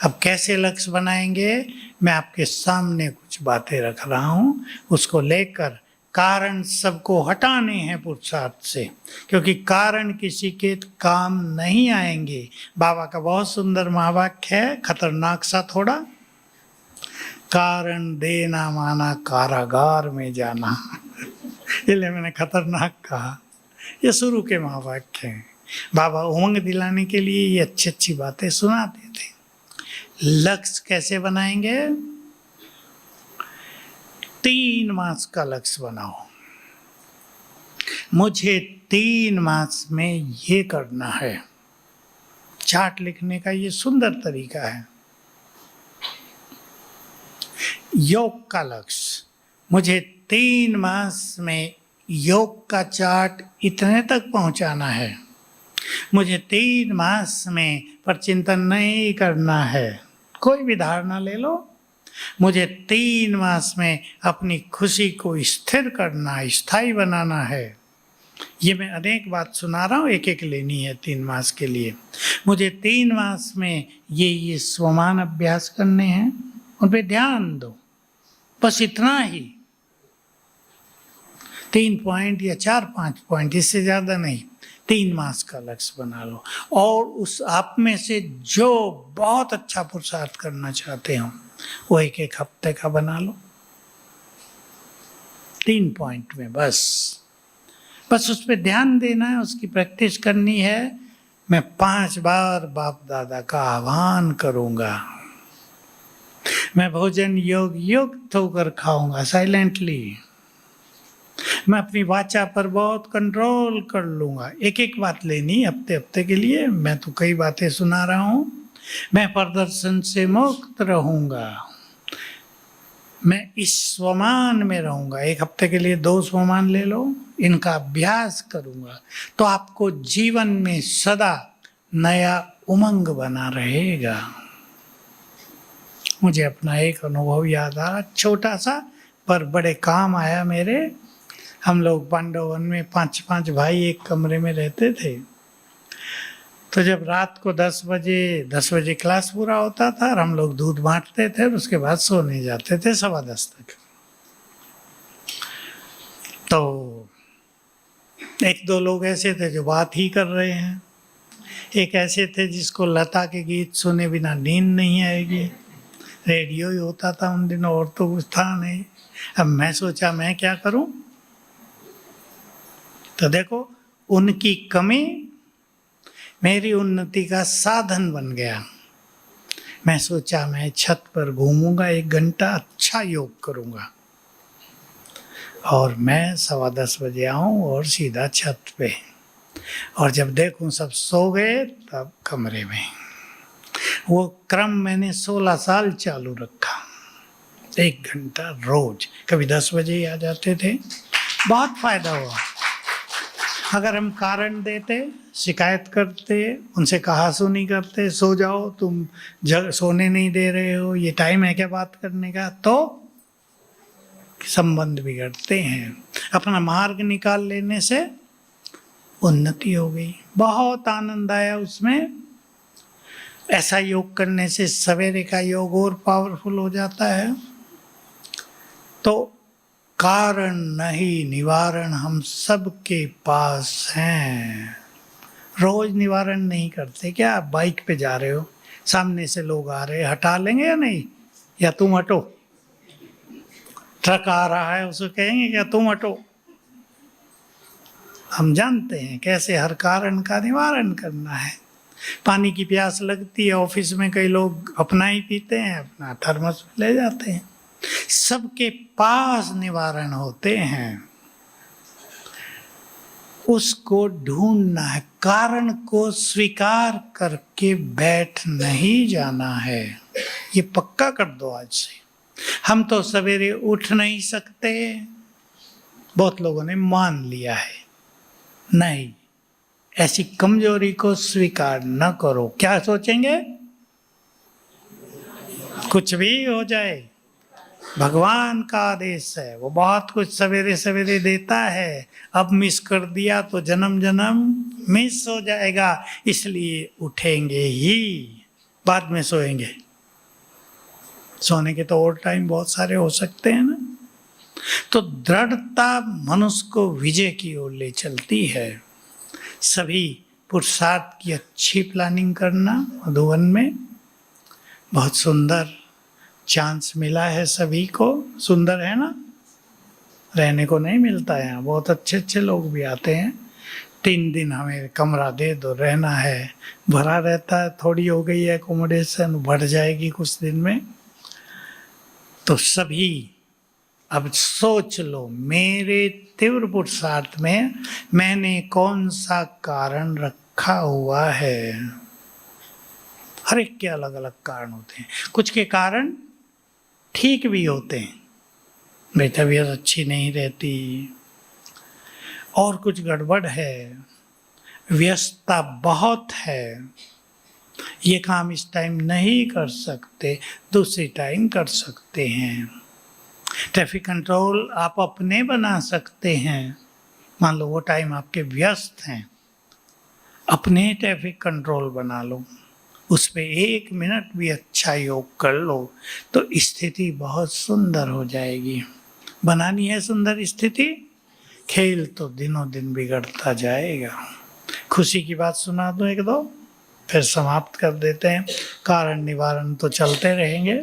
अब कैसे लक्ष्य बनाएंगे, मैं आपके सामने कुछ बातें रख रहा हूं, उसको लेकर कारण सबको हटाने हैं पुरुषार्थ से, क्योंकि कारण किसी के काम नहीं आएंगे। बाबा का बहुत सुंदर महावाक्य है, खतरनाक सा थोड़ा, कारण देना माना कारागार में जाना इसलिए मैंने खतरनाक कहा। ये शुरू के महावाक्य हैं। बाबा उमंग दिलाने के लिए ये अच्छी अच्छी बातें सुनाते थे। लक्ष्य कैसे बनाएंगे, 3 मास का लक्ष्य बनाओ। मुझे 3 मास में ये करना है। चार्ट लिखने का ये सुंदर तरीका है। योग का लक्ष्य, मुझे 3 मास में योग का चार्ट इतने तक पहुंचाना है। मुझे 3 मास में परचिंतन नहीं करना है। कोई भी धारणा ले लो, मुझे 3 मास में अपनी खुशी को स्थिर करना, स्थायी बनाना है। ये मैं अनेक बात सुना रहा हूँ, एक एक लेनी है 3 मास के लिए। मुझे 3 मास में ये स्वमान अभ्यास करने हैं, उन पे ध्यान दो, बस इतना ही। 3 पॉइंट या 4-5 पॉइंट, इससे ज़्यादा नहीं। 3 मास का लक्ष्य बना लो और उस आप में से जो बहुत अच्छा पुरुषार्थ करना चाहते हो वो 1-1 हफ्ते का बना लो। 3 पॉइंट में बस उस पर ध्यान देना है, उसकी प्रैक्टिस करनी है। मैं 5 बार बाप दादा का आह्वान करूंगा। मैं भोजन योग युक्त होकर खाऊंगा, साइलेंटली। मैं अपनी वाचा पर बहुत कंट्रोल कर लूंगा। एक एक बात लेनी हफ्ते हफ्ते के लिए। मैं तो कई बातें सुना रहा हूं। मैं प्रदर्शन से मुक्त रहूंगा। मैं इस स्वमान में रहूंगा। 1 हफ्ते के लिए 2 स्वमान ले लो, इनका अभ्यास करूंगा तो आपको जीवन में सदा नया उमंग बना रहेगा। मुझे अपना एक अनुभव याद आ, छोटा सा पर बड़े काम आया मेरे। हम लोग पांडव वन में 5-5 भाई एक कमरे में रहते थे। तो जब रात को 10 बजे क्लास पूरा होता था और हम लोग दूध बांटते थे और उसके बाद सोने जाते थे 10:15 तक। तो 1-2 लोग ऐसे थे जो बात ही कर रहे हैं। एक ऐसे थे जिसको लता के गीत सुने बिना नींद नहीं आएगी। रेडियो ही होता था उन दिनों, और तो कुछ था नहीं। अब मैं सोचा मैं क्या करूं, तो देखो उनकी कमी मेरी उन्नति का साधन बन गया। मैं सोचा मैं छत पर घूमूंगा, 1 घंटा अच्छा योग करूंगा और मैं 10:15 बजे आऊं और सीधा छत पे। और जब देखूं सब सो गए तब कमरे में। वो क्रम मैंने 16 साल चालू रखा। 1 घंटा रोज, कभी 10 बजे ही आ जाते थे। बहुत फायदा हुआ। अगर हम कारण देते, शिकायत करते, उनसे कहा सुनी करते, सो जाओ तुम, सोने नहीं दे रहे हो, ये टाइम है क्या बात करने का, तो संबंध बिगड़ते हैं। अपना मार्ग निकाल लेने से उन्नति हो गई, बहुत आनंद आया उसमें। ऐसा योग करने से सवेरे का योग और पावरफुल हो जाता है। तो कारण नहीं निवारण हम सबके पास हैं। रोज निवारण नहीं करते क्या? आप बाइक पे जा रहे हो, सामने से लोग आ रहे, हटा लेंगे या नहीं? या तुम हटो? ट्रक आ रहा है, उसको कहेंगे क्या तुम हटो? हम जानते हैं कैसे हर कारण का निवारण करना है। पानी की प्यास लगती है, ऑफिस में कई लोग अपना ही पीते हैं, अपना थर्मस ले जाते हैं। सबके पास निवारण होते हैं, उसको ढूंढना है। कारण को स्वीकार करके बैठ नहीं जाना है, ये पक्का कर दो आज से। हम तो सवेरे उठ नहीं सकते, बहुत लोगों ने मान लिया है। नहीं, ऐसी कमजोरी को स्वीकार न करो। क्या सोचेंगे? कुछ भी हो जाए, भगवान का आदेश है, वो बहुत कुछ सवेरे सवेरे देता है। अब मिस कर दिया तो जन्म जन्म मिस हो जाएगा, इसलिए उठेंगे ही, बाद में सोएंगे। सोने के तो और टाइम बहुत सारे हो सकते हैं ना। तो दृढ़ता मनुष्य को विजय की ओर ले चलती है। सभी पुरुषार्थ की अच्छी प्लानिंग करना। मधुवन में बहुत सुंदर चांस मिला है सभी को, सुंदर है ना? रहने को नहीं मिलता है यहाँ, बहुत अच्छे अच्छे लोग भी आते हैं। 3 दिन हमें कमरा दे दो, रहना है, भरा रहता है। थोड़ी हो गई है एकोमोडेशन, बढ़ जाएगी कुछ दिन में। तो सभी अब सोच लो, मेरे तीव्र पुरुषार्थ में मैंने कौन सा कारण रखा हुआ है। हर एक के अलग अलग कारण होते हैं। कुछ के कारण ठीक भी होते हैं, मेरी तबीयत अच्छी नहीं रहती, और कुछ गड़बड़ है, व्यस्तता बहुत है, ये काम इस टाइम नहीं कर सकते, दूसरी टाइम कर सकते हैं। ट्रैफिक कंट्रोल आप अपने बना सकते हैं। मान लो वो टाइम आपके व्यस्त हैं, अपने ट्रैफिक कंट्रोल बना लो, उस पर 1 मिनट भी अच्छा योग कर लो तो स्थिति बहुत सुंदर हो जाएगी। बनानी है सुंदर स्थिति, खेल तो दिनों दिन बिगड़ता जाएगा। खुशी की बात सुना दूं 1-2, फिर समाप्त कर देते हैं। कारण निवारण तो चलते रहेंगे।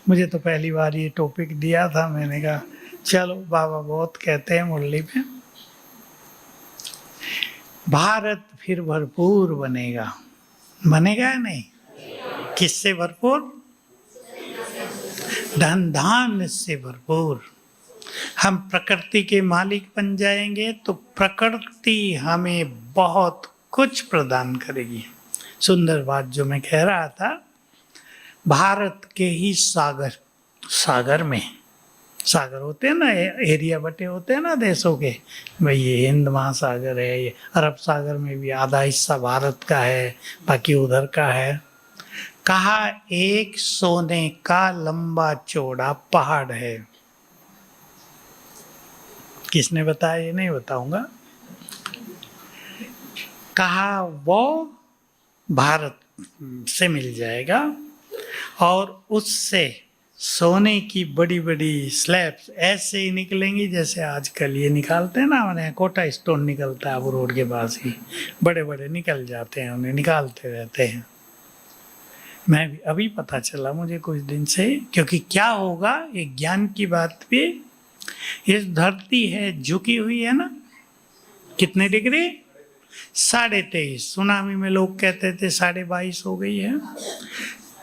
मुझे तो पहली बार ये टॉपिक दिया था, मैंने कहा चलो बाबा बहुत कहते हैं मुरली में। भारत फिर भरपूर बनेगा, बनेगा या नहीं? किससे भरपूर? धन धान्य से भरपूर। हम प्रकृति के मालिक बन जाएंगे तो प्रकृति हमें बहुत कुछ प्रदान करेगी। सुंदर बात जो मैं कह रहा था, भारत के ही सागर में, सागर होते हैं ना, एरिया बटे होते हैं ना देशों के, भाई ये हिंद महासागर है, ये अरब सागर में भी आधा हिस्सा भारत का है, बाकी उधर का है। कहा एक सोने का लंबा चौड़ा पहाड़ है। किसने बताया? ये नहीं बताऊंगा। कहा वो भारत से मिल जाएगा और उससे सोने की बड़ी बड़ी स्लैब्स ऐसे ही निकलेंगी जैसे आजकल ये निकालते हैं ना, हमारे कोटा स्टोन निकलता है अब रोड के पास ही, बड़े बड़े निकल जाते हैं, उन्हें निकालते रहते हैं। मैं भी अभी पता चला मुझे कुछ दिन से, क्योंकि क्या होगा, एक ज्ञान की बात भी, ये धरती है झुकी हुई है ना, कितने डिग्री? 23.5। सुनामी में लोग कहते थे 22.5 हो गई है,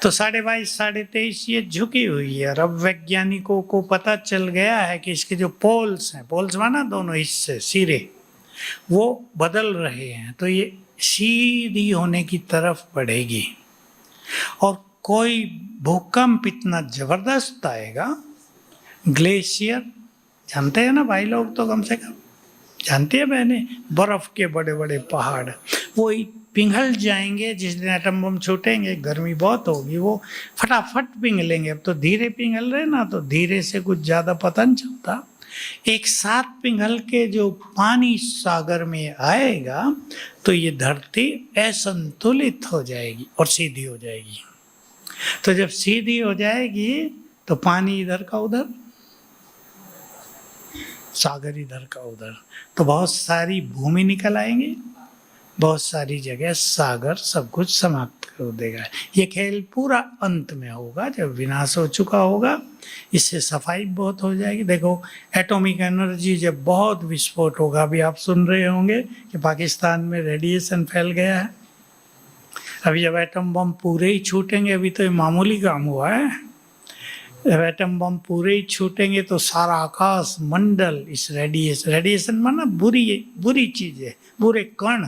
तो 22.5 23.5 ये झुकी हुई है। और अब वैज्ञानिकों को पता चल गया है कि इसके जो पोल्स हैं, पोल्स माना दोनों हिस्से सिरे, वो बदल रहे हैं, तो ये सीधी होने की तरफ बढ़ेगी। और कोई भूकंप इतना जबरदस्त आएगा, ग्लेशियर जानते हैं ना भाई लोग तो कम से कम, जानती है मैंने, बर्फ के बड़े बड़े पहाड़ वो पिघल जाएंगे जिस दिन एटम बम छूटेंगे, गर्मी बहुत होगी, वो फटाफट पिघलेंगे। अब तो धीरे पिघल रहे ना, तो धीरे से कुछ ज़्यादा पता नहीं चलता। एक साथ पिघल के जो पानी सागर में आएगा तो ये धरती असंतुलित हो जाएगी और सीधी हो जाएगी। तो जब सीधी हो जाएगी तो पानी इधर का उधर, सागर इधर का उधर, तो बहुत सारी भूमि निकल आएंगी, बहुत सारी जगह सागर सब कुछ समाप्त कर देगा। ये खेल पूरा अंत में होगा जब विनाश हो चुका होगा। इससे सफाई बहुत हो जाएगी। देखो एटॉमिक एनर्जी जब बहुत विस्फोट होगा, अभी आप सुन रहे होंगे कि पाकिस्तान में रेडिएशन फैल गया है। अभी जब एटम बम पूरे ही छूटेंगे, अभी तो ये मामूली काम हुआ है, जब एटम बम पूरे ही छूटेंगे तो सारा आकाश मंडल इस रेडिएशन माना बुरी चीज है, बुरे कण,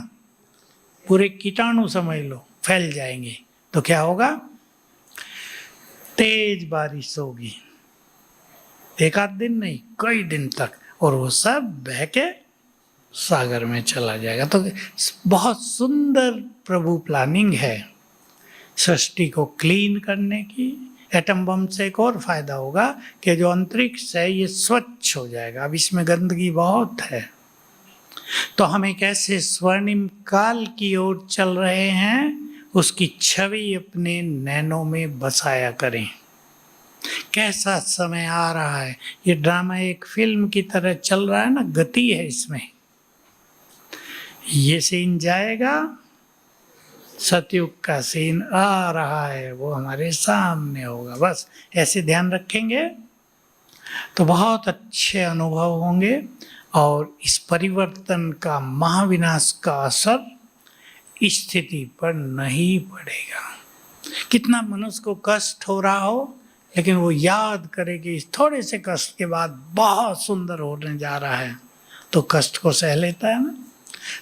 पूरे कीटाणु समझ लो, फैल जाएंगे। तो क्या होगा? तेज बारिश होगी, एक आध दिन नहीं, कई दिन तक, और वो सब बह के सागर में चला जाएगा। तो बहुत सुंदर प्रभु प्लानिंग है सृष्टि को क्लीन करने की। एटम बम से एक और फायदा होगा कि जो अंतरिक्ष है ये स्वच्छ हो जाएगा। अब इसमें गंदगी बहुत है, तो हम एक ऐसे स्वर्णिम काल की ओर चल रहे हैं, उसकी छवि अपने नैनों में बसाया करें। कैसा समय आ रहा है, ये ड्रामा एक फिल्म की तरह चल रहा है ना, गति है इसमें। ये सीन जाएगा, सतयुग का सीन आ रहा है, वो हमारे सामने होगा। बस ऐसे ध्यान रखेंगे तो बहुत अच्छे अनुभव होंगे, और इस परिवर्तन का, महाविनाश का असर स्थिति पर नहीं पड़ेगा। कितना मनुष्य को कष्ट हो रहा हो, लेकिन वो याद करे कि इस थोड़े से कष्ट के बाद बहुत सुंदर होने जा रहा है, तो कष्ट को सह लेता है ना।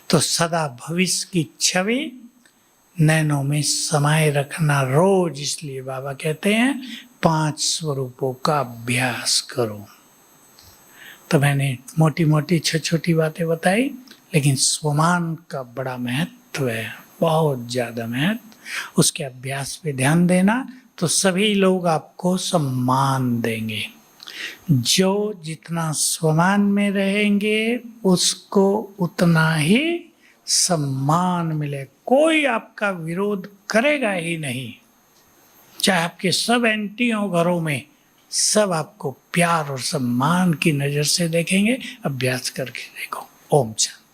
तो सदा भविष्य की छवि नैनों में समाये रखना रोज। इसलिए बाबा कहते हैं 5 स्वरूपों का अभ्यास करो। तो मैंने मोटी मोटी छोटी बातें बताई, लेकिन स्वमान का बड़ा महत्व है, बहुत ज़्यादा महत्व। उसके अभ्यास पे ध्यान देना तो सभी लोग आपको सम्मान देंगे। जो जितना स्वमान में रहेंगे उसको उतना ही सम्मान मिले। कोई आपका विरोध करेगा ही नहीं, चाहे आपके सब एंटी हो घरों में, सब आपको प्यार और सम्मान की नज़र से देखेंगे। अभ्यास करके देखो। ओम शांति।